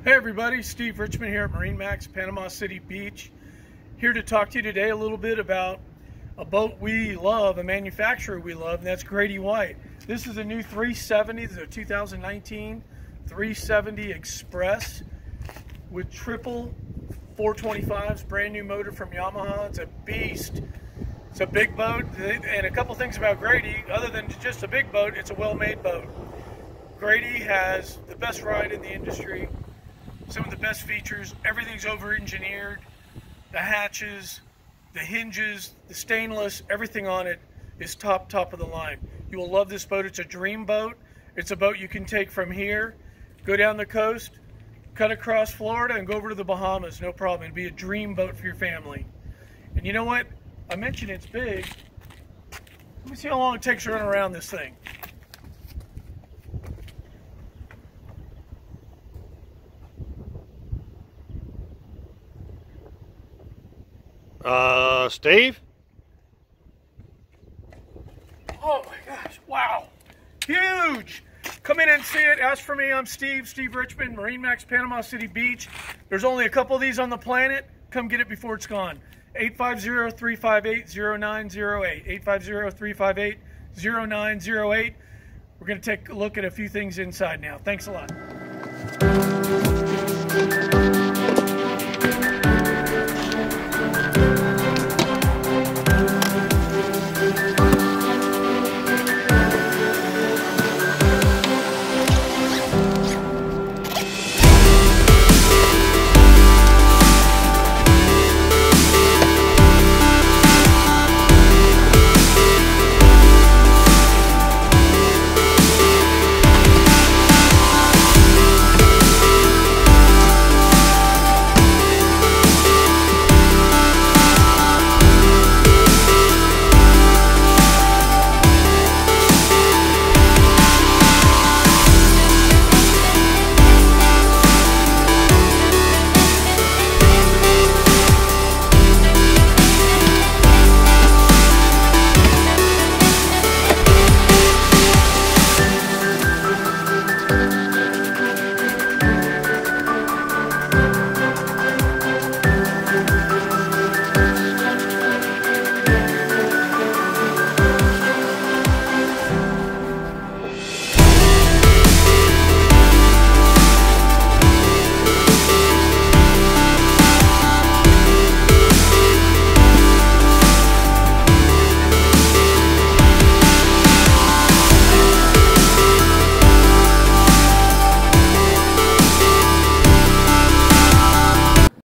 Hey everybody, Steve Richmond here at MarineMax, Panama City Beach. Here to talk to you today a little bit about a boat we love, a manufacturer we love, and that's Grady-White. This is a new 370, this is a 2019 370 Express with triple 425s, brand new motor from Yamaha. It's a beast. It's a big boat, and a couple things about Grady, other than just a big boat, it's a well-made boat. Grady has the best ride in the industry, some of the best features. Everything's over-engineered. The hatches, the hinges, the stainless, everything on it is top of the line. You will love this boat. It's a dream boat. It's a boat you can take from here, go down the coast, cut across Florida, and go over to the Bahamas, no problem. It'd be a dream boat for your family. And you know what? I mentioned it's big. Let me see how long it takes to run around this thing. Steve? Oh my gosh, wow. Huge. Come in and see it. Ask for me. I'm Steve Richmond, MarineMax, Panama City Beach. There's only a couple of these on the planet. Come get it before it's gone. 850-358-0908. 850-358-0908. We're going to take a look at a few things inside now. Thanks a lot.